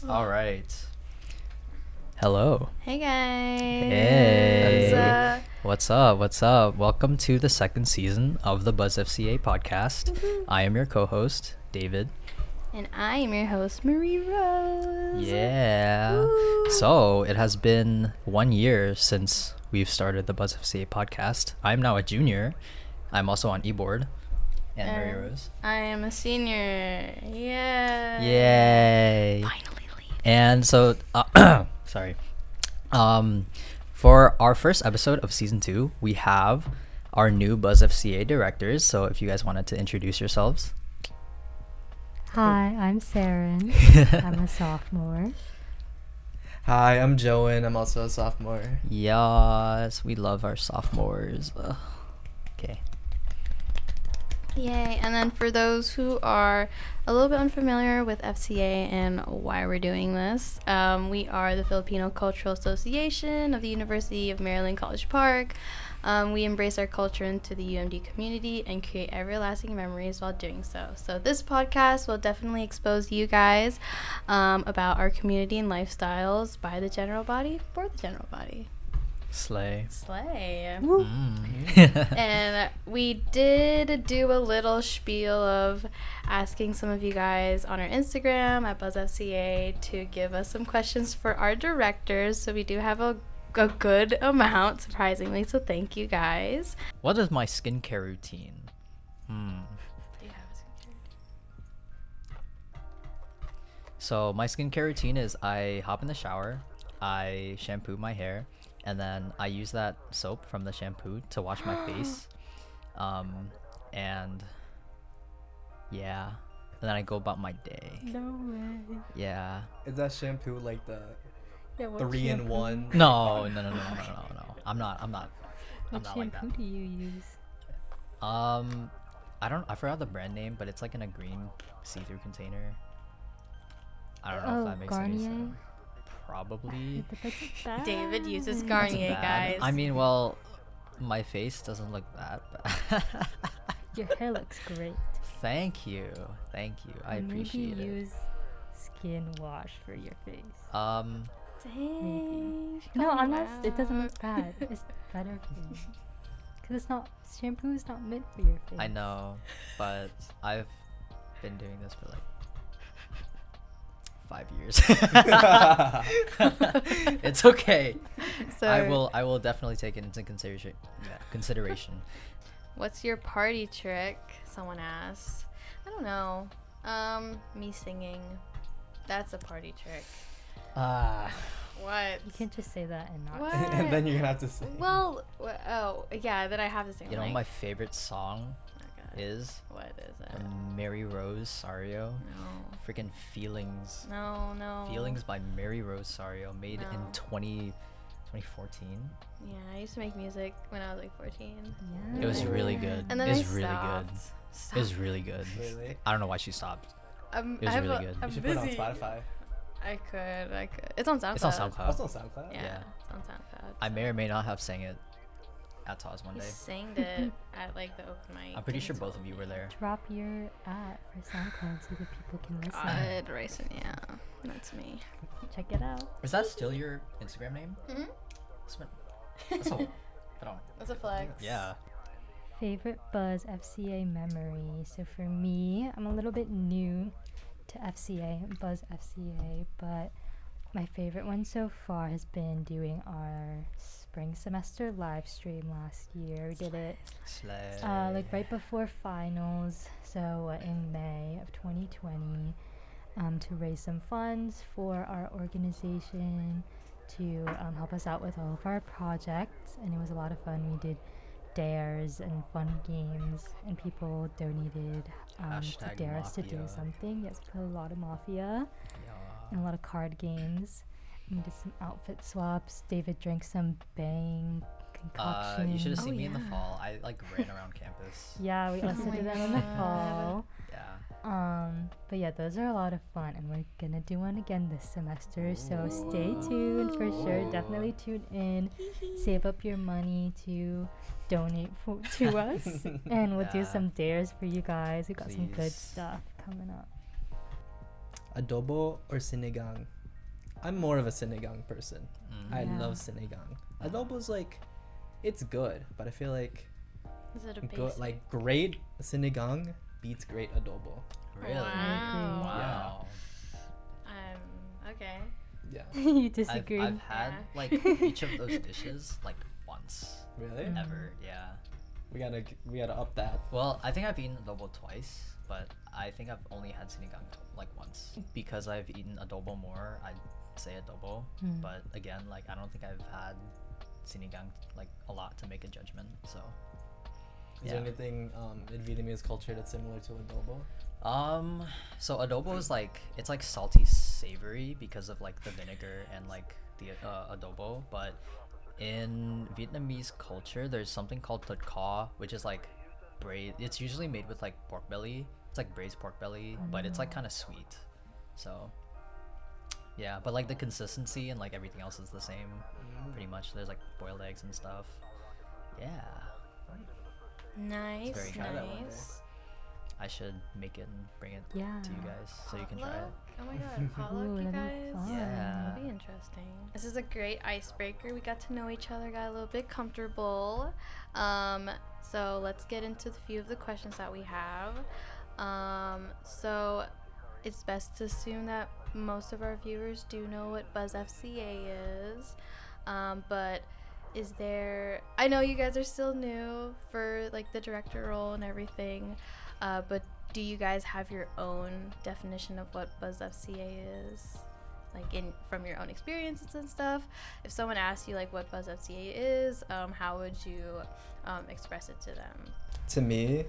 All right. Hello. Hey guys. Hey. What's up? What's up? Welcome to the second season of the BuzzFCA podcast. I am your co-host, David. And I am your host, Marierose. Yeah. Woo. So it has been 1 year since we've started the BuzzFCA podcast. I'm now a junior. I'm also on e-board. And Marierose. I am a senior. Yeah. Yay. Finally leave. And so, sorry. For our first episode of season 2, we have our new BuzzFCA directors. So if you guys wanted to introduce yourselves. Hi, I'm Seren. I'm a sophomore. Hi, I'm Jowen. I'm also a sophomore. Yes, we love our sophomores. Ugh. Okay. Yay. And then for those who are a little bit unfamiliar with FCA and why we're doing this, we are the Filipino Cultural Association of the University of Maryland College Park. We embrace our culture into the UMD community and create everlasting memories while doing so. So this podcast will definitely expose you guys about our community and lifestyles by the general body for the general body. Slay. And we did do a little spiel of asking some of you guys on our Instagram at BuzzFCA to give us some questions for our directors. So we do have a good amount, surprisingly. So thank you guys. What is my skincare routine? Do you have a skincare routine? So my skincare routine is I hop in the shower, I shampoo my hair, and then I use that soap from the shampoo to wash my face. And yeah, and then I go about my day. No way. Yeah. Is that shampoo like the Yeah, what 3-in-1? No. I'm not What like shampoo that. do you use? I forgot the brand name, but it's like in a green see-through container. I don't know if that makes any Garnier? sense. Probably. But that's bad. David uses That's Garnier, bad. guys. I mean, well, my face doesn't look that bad. Your hair looks great. Thank you. I appreciate Maybe it. use skin wash for your face. Dang. No, I'm calm not. It doesn't down. look bad. It's better for you. Cause it's not shampoo is not meant for your face. I know, but I've been doing this for like 5 years. It's okay. So I will definitely take it into consideration. what's your party trick? Someone asked. I don't know. Me singing. That's a party trick. What? You can't just say that and not. What? And then you're gonna have to say. Well, yeah, that I have to sing. You know, like, my favorite song oh God. is What is it? Marierose Sario. No. Freaking Feelings. No. Feelings by Marierose Sario, made in No. 2014. Yeah, I used to make music when I was like 14. Yeah. It was really good. And then It was I really stopped. good. It was really good. Really? I don't know why she stopped. It It was really good. I'm You should busy. put it on Spotify. I could. It's on SoundCloud. It's on SoundCloud. Also on SoundCloud. Yeah, Yeah. it's on SoundCloud. I may or may not have sang it at TAWS one You day. sang it at like the open mic. I'm pretty and sure you both told of you me. were there. Drop your at for SoundCloud so that people can listen. God, Rayson, yeah, that's me. Check it out. Is that still your Instagram name? Mm-hmm. That's a, That's a flex. yeah. Favorite Buzz FCA memory. So for me, I'm a little bit new to FCA, Buzz FCA, but my favorite one so far has been doing our spring semester live stream last year. We did it Slay. like right before finals, so in May of 2020, to raise some funds for our organization to help us out with all of our projects, and it was a lot of fun. We did dares and fun games, and people donated to Hashtag dare us to do Mafia. something. Yes, we played a lot of Mafia and a lot of card games. And we did some outfit swaps. David drank some Bang concoction. You should have Oh, seen me in the yeah. fall. I like ran around campus. Yeah, we also Oh my did that in the God. fall. Yeah. But yeah, those are a lot of fun, and we're gonna do one again this semester. So stay tuned for sure. Definitely tune in. Save up your money to donate to us, and we'll do Yeah. some dares for you guys. We got some good Please. stuff coming up. adobo or sinigang. I'm more of a sinigang person. I Yeah. love sinigang. Adobo's like, it's good, but I feel like Is it a good, basic? like great sinigang beats great adobo. Really? Wow. Wow. Okay. Yeah. You I've, disagree? I've had Yeah. like each of those dishes like once Really? Mm. ever. Yeah. We gotta up that. Well, I think I've eaten adobo twice, but I think I've only had sinigang like once. Because I've eaten adobo more, I'd say adobo. Mm. But again, like I don't think I've had sinigang like a lot to make a judgment. So Is there anything in Vietnamese culture that's similar to adobo? so adobo is like it's like salty savory because of like the vinegar and like the adobo, but in Vietnamese culture there's something called thot kho, which is like it's usually made with like pork belly. It's like braised pork belly, but it's like kind of sweet. So yeah, but like the consistency and like everything else is the same pretty much. There's like boiled eggs and stuff. Yeah. Nice. very Try that one day. Nice. I should make it and bring it Yeah. to you guys so you can try it. Oh my god, potluck, Ooh, you that'd be guys. fun. Yeah. That'd be interesting. This is a great icebreaker. We got to know each other, got a little bit comfortable. So let's get into the few of the questions that we have. So it's best to assume that most of our viewers do know what BuzzFCA is. But is there, I know you guys are still new for like the director role and everything, but do you guys have your own definition of what BuzzFCA is? Like from your own experiences and stuff? If someone asks you like what BuzzFCA is, how would you express it to them? To me,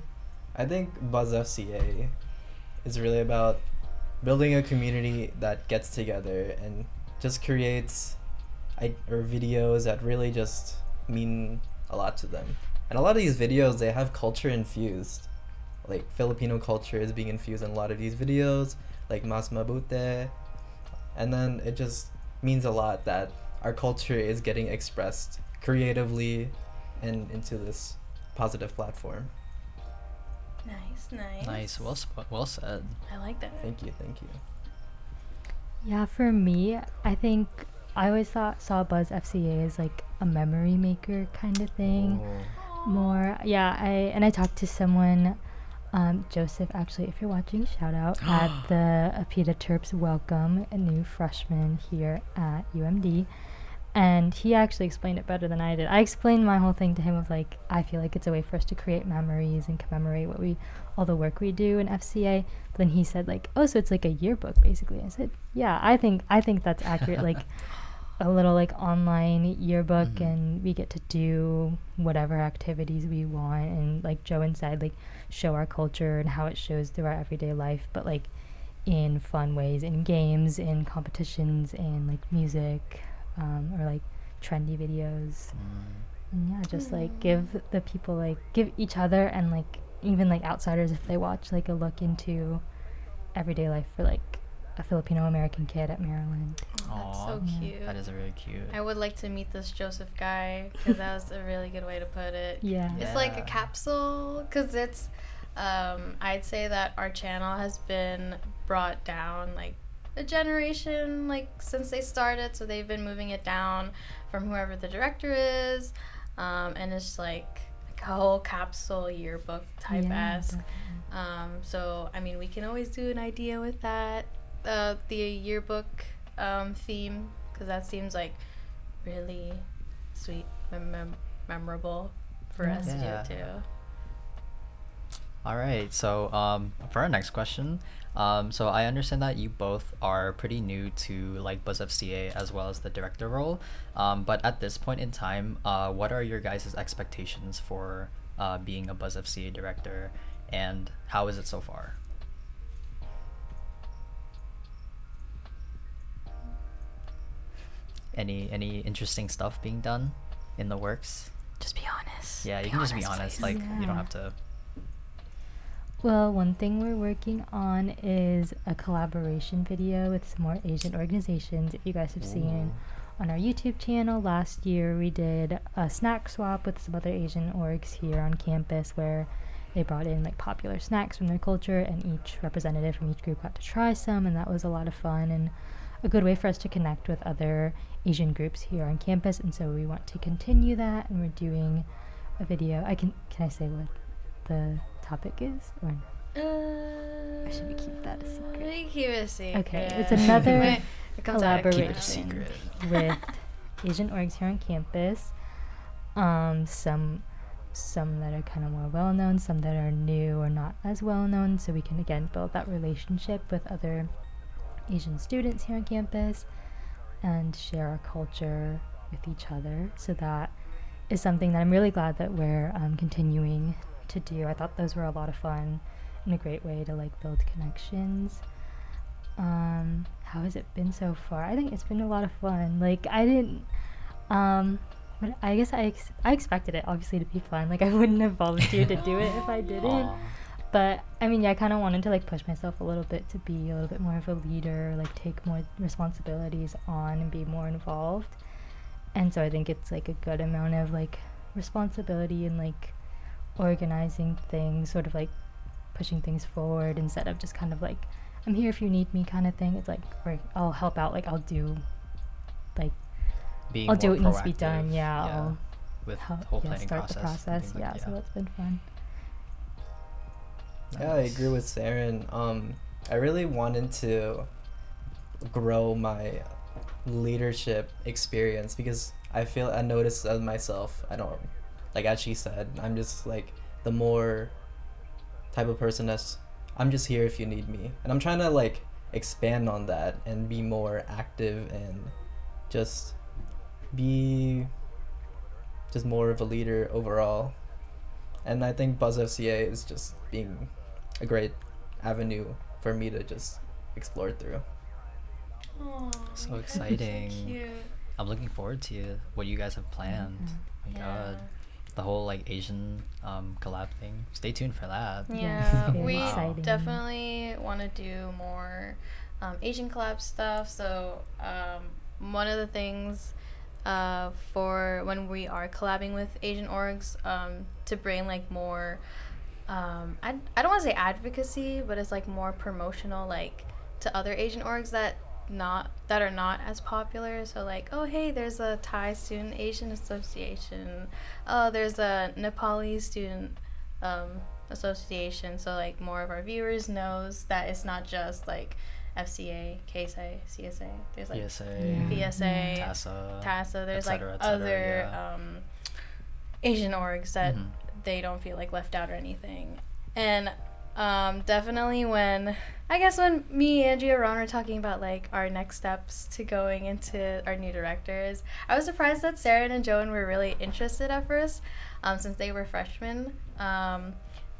I think BuzzFCA is really about building a community that gets together and just creates or videos that really just mean a lot to them. And a lot of these videos, they have culture infused. Like Filipino culture is being infused in a lot of these videos, like Mas Mabute. And then it just means a lot that our culture is getting expressed creatively and into this positive platform. Nice. Nice. Well said. I like that. Thank you. Yeah, for me, I think I always saw BuzzFCA as like a memory maker kind of thing. More, yeah. I talked to someone, Joseph, actually, if you're watching, shout out at the Apita Terps Welcome, a new freshman here at UMD. And he actually explained it better than I did. I explained my whole thing to him of like, I feel like it's a way for us to create memories and commemorate all the work we do in FCA. But then he said like, oh, so it's like a yearbook basically. I said, yeah, I think that's accurate. Like a little like online yearbook, and we get to do whatever activities we want. And like Jowen said, like show our culture and how it shows through our everyday life, but like in fun ways, in games, in competitions, in like music. Or like trendy videos, and yeah, just like give the people, like give each other and like even like outsiders, if they watch, like a look into everyday life for like a Filipino American kid at Maryland. That's Aw, so cute. That is really cute. I would like to meet this Joseph guy because that was a really good way to put it. Yeah. It's like a Yeah. capsule because it's, I'd say that our channel has been brought down like a generation, like since they started, so they've been moving it down from whoever the director is, and it's like a whole capsule yearbook type esque. So I mean, we can always do an idea with that, the yearbook theme, because that seems like really sweet and memorable for us to Yeah. do too. All right. So for our next question, so I understand that you both are pretty new to like BuzzFCA as well as the director role. But at this point in time, what are your guys' expectations for being a BuzzFCA director, and how is it so far? Any interesting stuff being done in the works? Just be honest. Yeah, you can just be honest. Like you Yeah. don't have to. Well, one thing we're working on is a collaboration video with some more Asian organizations. If you guys have seen on our YouTube channel, last year we did a snack swap with some other Asian orgs here on campus where they brought in like popular snacks from their culture, and each representative from each group got to try some, and that was a lot of fun and a good way for us to connect with other Asian groups here on campus. And so we want to continue that, and we're doing a video. Can I say what the topic is, or or should we keep that a secret? We keep it a secret. Okay, it's another It comes out of Keep it a collaboration secret. with Asian orgs here on campus. Some that are kind of more well known, some that are new or not as well known, so we can again build that relationship with other Asian students here on campus and share our culture with each other. So that is something that I'm really glad that we're continuing to do. I thought those were a lot of fun and a great way to like build connections. How has it been so far? I think it's been a lot of fun. Like I didn't but I guess I expected it obviously to be fun. Like I wouldn't have volunteered to do it if I didn't. Aw. But I mean, yeah, I kind of wanted to like push myself a little bit to be a little bit more of a leader, like take more responsibilities on and be more involved. And so I think it's like a good amount of like responsibility and like organizing things, sort of like pushing things forward instead of just kind of like, I'm here if you need me kind of thing. It's like, or I'll help out, like I'll do, like Being I'll do more what needs to be done. proactive, Yeah, I'll with help, the whole yeah, planning start the process. and process. things like Yeah, that, so that's been fun. Yeah, I agree with Seren. I really wanted to grow my leadership experience because I noticed as myself, I don't, like as she said, I'm just like the more type of person that's, I'm just here if you need me. And I'm trying to like expand on that and be more active and just be just more of a leader overall. And I think BuzzFCA is just being a great avenue for me to just explore through. Aw, So so exciting. cute. I'm looking forward to what you guys have planned. Mhm. My Yeah. God, the whole like Asian collab thing. Stay tuned for that. Yeah, very we exciting. definitely want to do more Asian collab stuff. So one of the things for when we are collabing with Asian orgs, to bring like more, I don't want to say advocacy, but it's like more promotional, like to other Asian orgs that are not as popular. So like, oh hey, there's a Thai Student Asian Association. Oh, there's a Nepali Student Association. So like more of our viewers knows that it's not just like FCA, KSA, CSA. There's like PSA, Yeah. VSA, TASA, TASA. There's et cetera, like et cetera, other yeah. Asian orgs that Mhm. they don't feel like left out or anything. And definitely when me, Angie, and Ron were talking about like our next steps to going into our new directors, I was surprised that Seren and Jowen were really interested at first, since they were freshmen.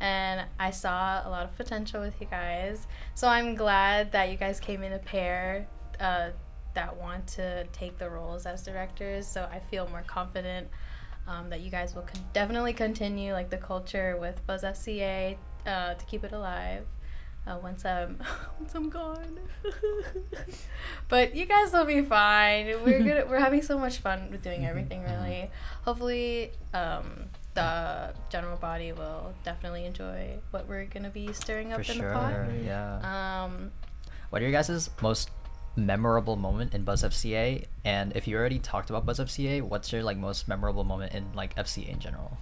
And I saw a lot of potential with you guys. So I'm glad that you guys came in a pair that want to take the roles as directors. So I feel more confident that you guys will definitely continue like the culture with BuzzFCA to keep it alive once I'm gone. But you guys will be fine. We're having so much fun with doing everything. Really, hopefully the general body will definitely enjoy what we're gonna be stirring up For in sure, the pot. yeah. What are your guys' most memorable moment in BuzzFCA? And if you already talked about BuzzFCA, what's your like most memorable moment in like FCA in general,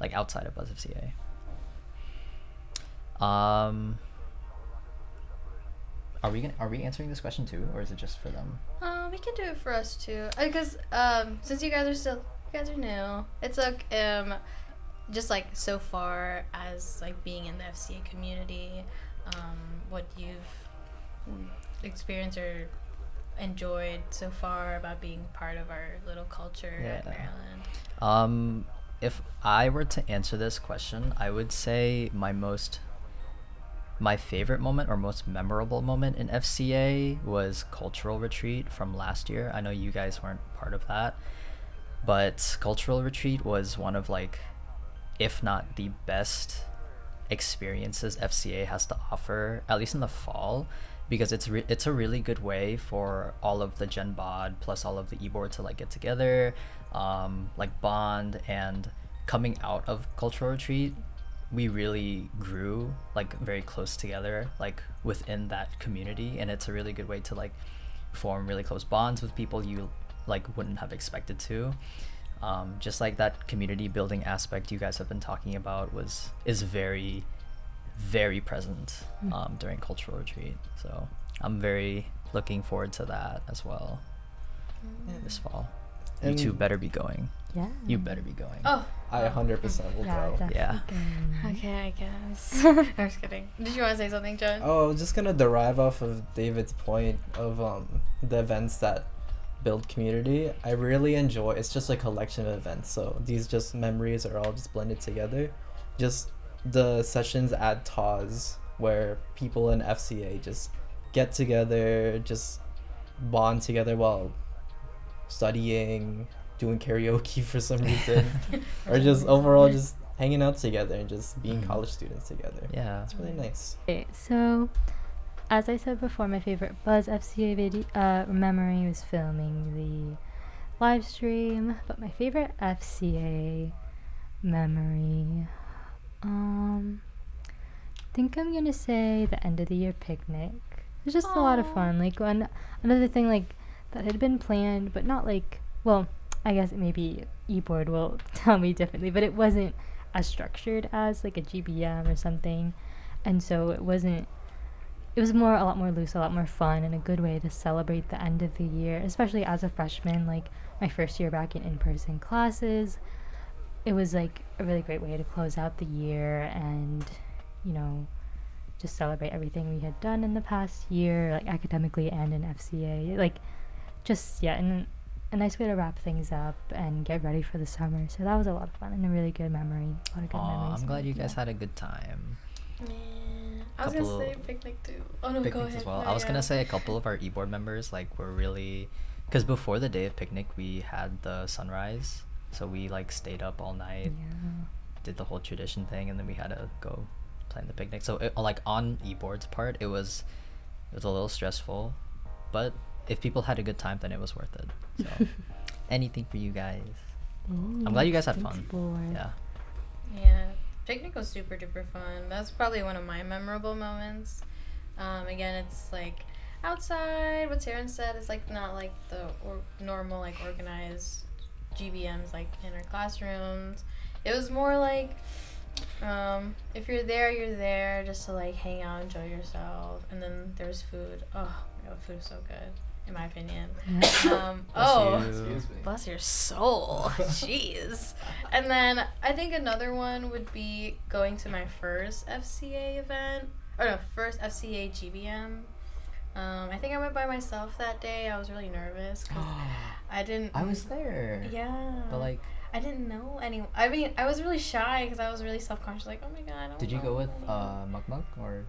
like outside of BuzzFCA? Are we answering this question too, or is it just for them? We can do it for us too, because since you guys are new, it's like just like so far as like being in the FCA community, what you've experienced or enjoyed so far about being part of our little culture at Yeah. Maryland. If I were to answer this question, I would say my favorite moment or most memorable moment in FCA was cultural retreat from last year. I know you guys weren't part of that, but cultural retreat was one of like, if not the best experiences FCA has to offer, at least in the fall, because it's a really good way for all of the Gen Bod plus all of the e-board to like get together, like bond. And coming out of cultural retreat, we really grew like very close together, like within that community, and it's a really good way to like form really close bonds with people you like wouldn't have expected to. Just like that community building aspect you guys have been talking about is very, very present during cultural retreat. So I'm very looking forward to that as well this fall. You And two better be going. Yeah. You better be going. Oh, I 100% will Yeah, go. definitely. Yeah. going. okay, I guess. I'm just kidding. Did you want to say something, John? Oh, I was just gonna derive off of David's point of the events that build community. I really enjoy. It's just a collection of events, so these just memories are all just blended together. Just the sessions at TAWS where people in FCA just get together, just bond together while studying, doing karaoke for some reason, or just overall just hanging out together and just being college students together. Yeah. It's really nice. Okay, so as I said before, my favorite BuzzFCA video memory was filming the live stream, but my favorite FCA memory, think I'm gonna say the end of the year picnic. It was just a lot of fun. Like another thing like that had been planned, but not like, well, I guess maybe eBoard will tell me differently, but it wasn't as structured as like a GBM or something, and so it was a lot more loose, a lot more fun, and a good way to celebrate the end of the year, especially as a freshman, like my first year back in in-person classes. It was like a really great way to close out the year and, you know, just celebrate everything we had done in the past year, like academically and in FCA. Like, just, yeah, and a nice way to wrap things up and get ready for the summer. So that was a lot of fun and a really good memory. A lot of good memories. I'm glad you guys had a good time. I was gonna Couple say picnic too. Oh no, go Picnics ahead. as well. No, I was yeah. gonna say a couple of our e-board members like were really, because before the day of picnic we had the sunrise, so we like stayed up all night, did the whole tradition thing, and then we had to go plan the picnic. So like on e-board's part, it was a little stressful, but if people had a good time, then it was worth it. So anything for you guys. I'm glad you guys had fun. Yeah. Yeah, picnic was super duper fun. That's probably one of my memorable moments. Again, it's like outside. What Seren said is like not like the normal like organized GBMs like in our classrooms. It was more like if you're there just to like hang out, enjoy yourself, and then there's food. Oh my god, food is so good. In my opinion. Bless your soul. Jeez. And then I think another one would be going to my first FCA event. Or no, first FCA GBM. I think I went by myself that day. I was really nervous because I didn't. I was there. Yeah. But like, I didn't know anyone. I mean, I was really shy because I was really self-conscious. Like, oh my god, I don't did you know go with anyone. Mukmuk or?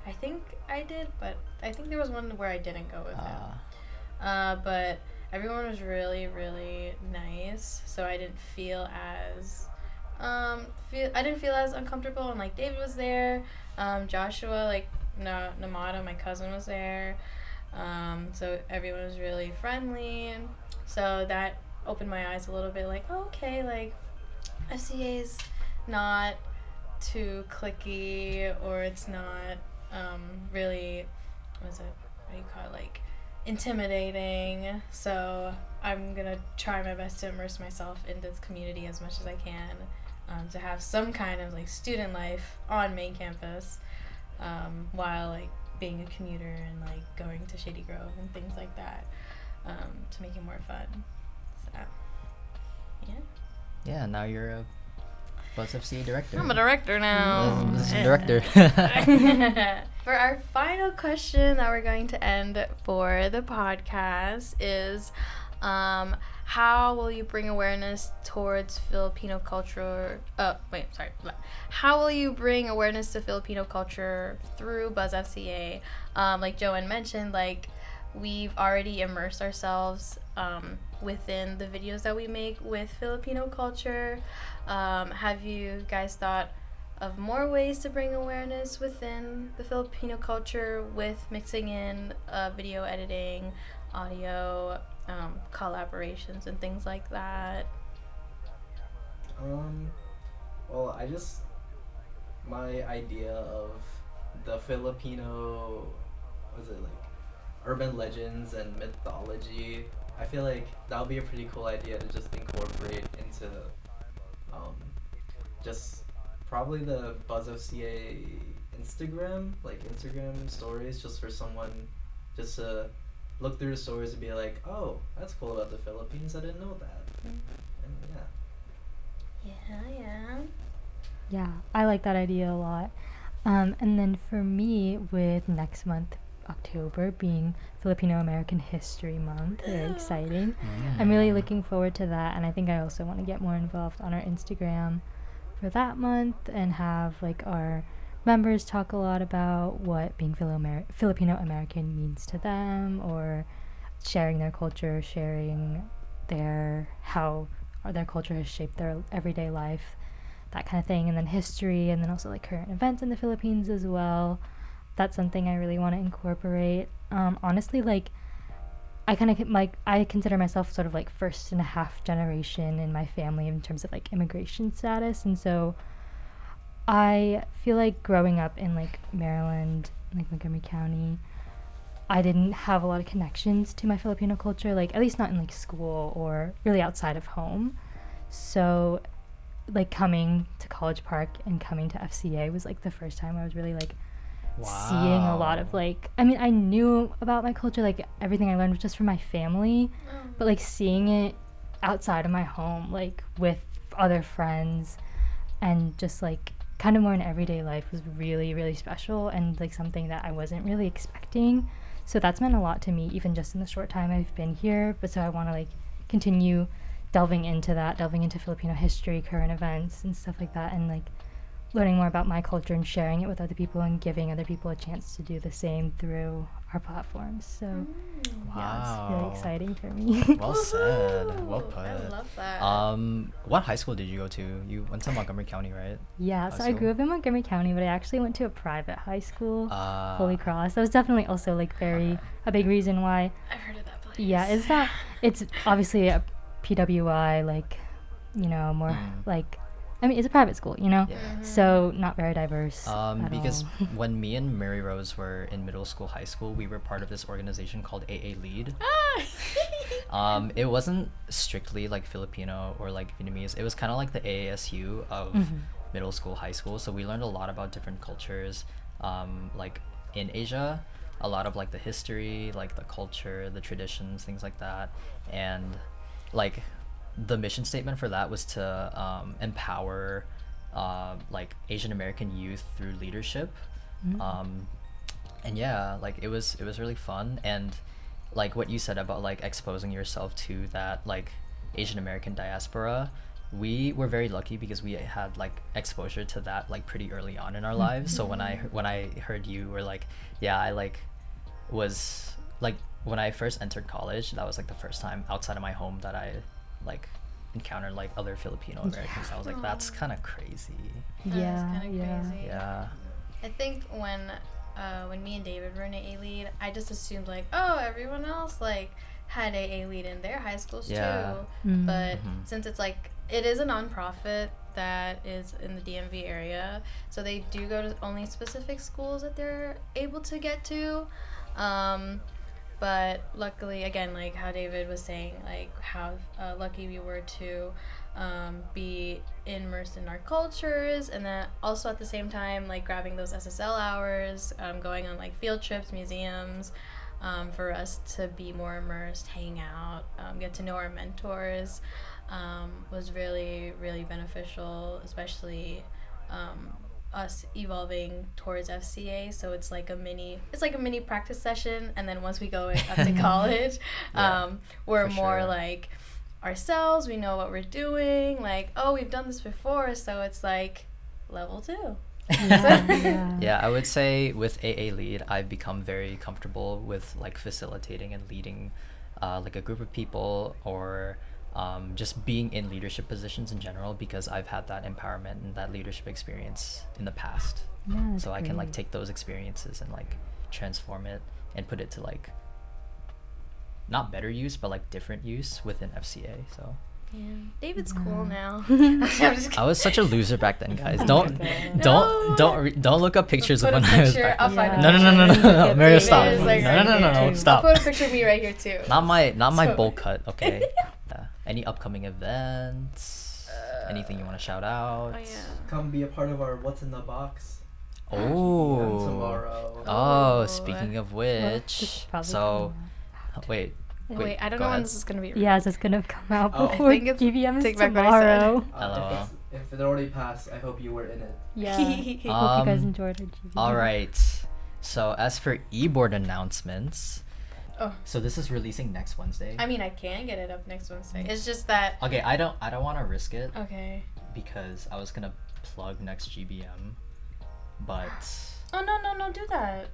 I think I did, but I think there was one where I didn't go with him. But everyone was really, really nice, so I didn't feel as uncomfortable. And like David was there, Joshua, like Namada, my cousin, was there. So everyone was really friendly, so that opened my eyes a little bit. Like, oh, okay, like FCA's not too cliquey, or it's not really, what do you call it, like intimidating. So I'm gonna try my best to immerse myself in this community as much as I can, to have some kind of like student life on main campus, while like being a commuter and like going to Shady Grove and things like that, to make it more fun. So Yeah, now you're a BuzzFCA director. I'm a director now. Director. For our final question that we're going to end for the podcast is, how will you bring awareness towards Filipino culture? How will you bring awareness to Filipino culture through BuzzFCA? Like Jowen mentioned, like we've already immersed ourselves within the videos that we make with Filipino culture. Have you guys thought of more ways to bring awareness within the Filipino culture with mixing in video editing, audio, collaborations, and things like that? Well, my idea of the Filipino, was it like urban legends and mythology? I feel like that would be a pretty cool idea to just incorporate into um, just probably the BuzzFCA Instagram, like Instagram stories, just for someone just to look through the stories and be like, oh, that's cool about the Philippines. I didn't know that. And yeah. Yeah. Yeah, I like that idea a lot. And then for me, with next month, October, being Filipino American History Month, very exciting. I'm really looking forward to that, and I think I also want to get more involved on our Instagram for that month and have like our members talk a lot about what being Filipino American means to them, or sharing their culture, sharing how their culture has shaped their everyday life, that kind of thing, and then history, and then also like current events in the Philippines as well. That's something I really want to incorporate. Honestly, like I consider myself sort of like first and a half generation in my family in terms of like immigration status, and so I feel like growing up in like Maryland, like Montgomery County, I didn't have a lot of connections to my Filipino culture, like at least not in like school or really outside of home. So like coming to College Park and coming to FCA was like the first time I was really like seeing a lot of like, I mean, I knew about my culture, like everything I learned was just from my family, but like seeing it outside of my home, like with other friends and just like kind of more in everyday life was really, really special, and like something that I wasn't really expecting. So that's meant a lot to me, even just in the short time I've been here. But so I want to like continue delving into Filipino history, current events, and stuff like that, and like learning more about my culture and sharing it with other people and giving other people a chance to do the same through our platforms. So yeah, it's really exciting for me. Well said. Well put. I love that. What high school did you go to? You went to Montgomery County, right? Yeah, so I grew up in Montgomery County, but I actually went to a private high school, Holy Cross. That was definitely also like a big reason why. I've heard of that place. Yeah, it's obviously a PWI, like, you know, more like, I mean, it's a private school, you know, so not very diverse. Because when me and Marierose were in middle school, high school, we were part of this organization called AA Lead. It wasn't strictly like Filipino or like Vietnamese. It was kind of like the AASU of middle school, high school. So we learned a lot about different cultures, like in Asia, a lot of like the history, like the culture, the traditions, things like that, and like the mission statement for that was to empower like Asian American youth through leadership. And yeah, like it was really fun, and like what you said about like exposing yourself to that like Asian American diaspora, we were very lucky because we had like exposure to that like pretty early on in our lives. So when I heard you were like, yeah, I like was like when I first entered college, that was like the first time outside of my home that I like encountered like other Filipino Americans. I was like, that's kind of crazy. Yeah, Crazy. Yeah. I think when me and David were in AA Lead, I just assumed like, oh, everyone else like had AA Lead in their high schools too. But since it's like, it is a nonprofit that is in the DMV area, so they do go to only specific schools that they're able to get to. But luckily, again, like how David was saying, like how lucky we were to be immersed in our cultures, and then also at the same time, like grabbing those SSL hours, going on like field trips, museums, for us to be more immersed, hang out, get to know our mentors, was really, really beneficial, especially us evolving towards FCA. So it's like a mini practice session, and then once we go up to college, we're more like ourselves. We know what we're doing, like, oh, we've done this before, so it's like level 2. Yeah, I would say with AA Lead, I've become very comfortable with like facilitating and leading like a group of people, or just being in leadership positions in general, because I've had that empowerment and that leadership experience in the past. Yeah, so I can like take those experiences and like transform it and put it to like not better use, but like different use within FCA. So Yeah. David's cool now. I'm just kidding. I was such a loser back then, guys. Oh Don't my God. don't look up pictures of Put a when I was picture. back. I'll find a No, picture. Mario, stop. David is, like, No, right no, here. stop. I'll put a picture of me right here too. Not my So- bowl cut, okay? Yeah. Any upcoming events? Anything you want to shout out? Oh yeah. Come be a part of our What's in the Box Oh. tomorrow. Oh, Oh. speaking of Well, this which, is probably so coming wait, Wait, I don't go know when ahead. this is gonna be. out. Yeah, so it's gonna come out Oh. I before think it's- GBM is take back what I said. tomorrow. LOL. If it already passed, I hope you were in it. Yeah. Hope you guys enjoyed our GBM. All right. So as for e-board announcements, Oh. so this is releasing next Wednesday. I mean, I can get it up next Wednesday. It's just that. Okay, I don't want to risk it Okay. because I was gonna plug next GBM, but Oh no! Do that.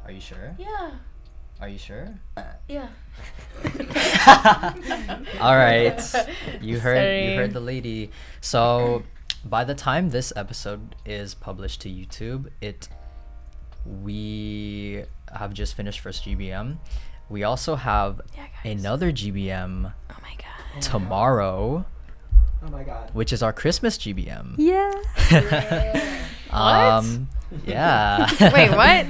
are you sure? Yeah. Are you sure? Yeah. All right. You Sorry. heard the lady. So by the time this episode is published to YouTube, we have just finished first GBM. We also have Yeah, guys. another GBM Oh my god. tomorrow, Oh my god. which is our Christmas GBM. Yeah. Yeah. Wait, what?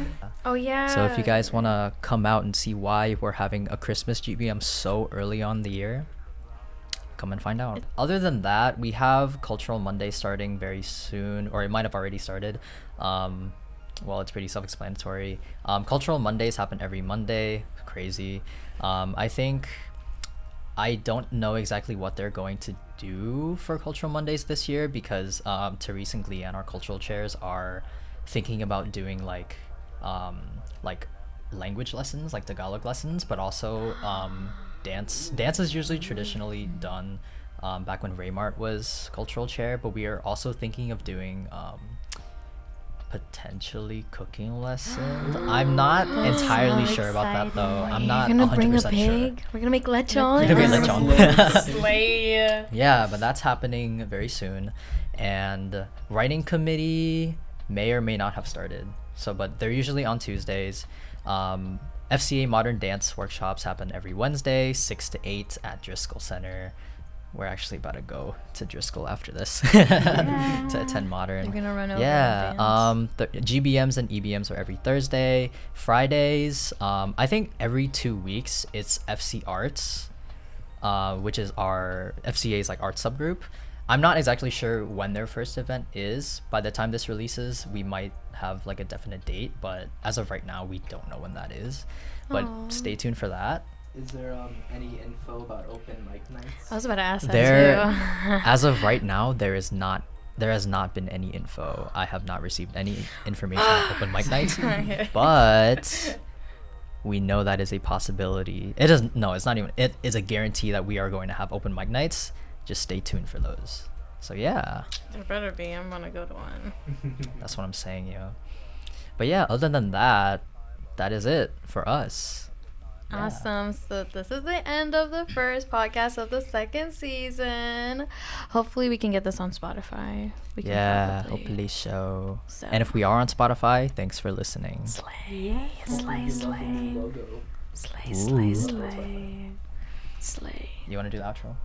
Oh yeah. So if you guys want to come out and see why we're having a Christmas GBM so early on the year, come and find out. Other than that, we have Cultural Monday starting very soon, or it might have already started. Well, it's pretty self-explanatory. Cultural Mondays happen every Monday. Crazy. I don't know exactly what they're going to do for Cultural Mondays this year because Therese and Gleanne, our cultural chairs, are thinking about doing like language lessons, like Tagalog lessons, but also dance. Dance is usually traditionally done back when Raymart was cultural chair, but we are also thinking of doing potentially cooking lessons. I'm not entirely sure about that though. I'm not You're gonna bring a 100% sure. pig. We're gonna make lechon. You're gonna make lechon. Slay. Yeah, but that's happening very soon. And writing committee may or may not have started. So, but they're usually on Tuesdays. FCA Modern Dance workshops happen every Wednesday, 6 to 8 at Driscoll Center. We're actually about to go to Driscoll after this to attend Modern. You're gonna run over. Yeah, and dance. GBMs and EBMs are every Thursday. Fridays, I think every 2 weeks it's FC Arts, which is our FCA's like art subgroup. I'm not exactly sure when their first event is. By the time this releases, we might have like a definite date, but as of right now, we don't know when that is. But Aw. stay tuned for that. Is there any info about open mic nights? I was about to ask that There, too. as of right now, there has not been any info. I have not received any information on open mic nights, but we know that is a possibility. It is no, it's not even. It is a guarantee that we are going to have open mic nights. Just stay tuned for those. So yeah, There better be. I'm gonna go to one. that's what I'm saying, yo. But yeah, other than that, that is it for us. Yeah. Awesome. So this is the end of the first podcast of the second season. Hopefully we can get this on Spotify. We can Yeah, probably. hopefully so. So. And if we are on Spotify, thanks for listening. Slay. Yeah. Slay, slay. Logo. Slay, slay, Ooh. slay. Slay. You want to do the outro?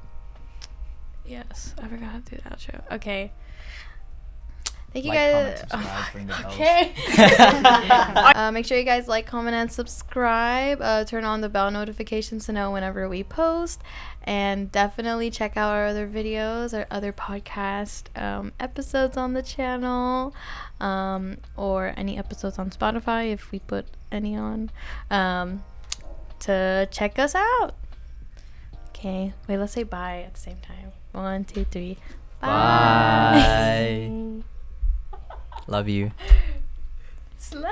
Yes, I forgot how to do the outro. Okay. Thank you Like, guys. comment, subscribe, ring the bells. Okay. Make sure you guys like, comment, and subscribe. Turn on the bell notifications to know whenever we post. And definitely check out our other videos, our other podcast episodes on the channel, or any episodes on Spotify if we put any on, to check us out. Okay. Wait, let's say bye at the same time. 1, 2, 3. Bye. Love you. Slay.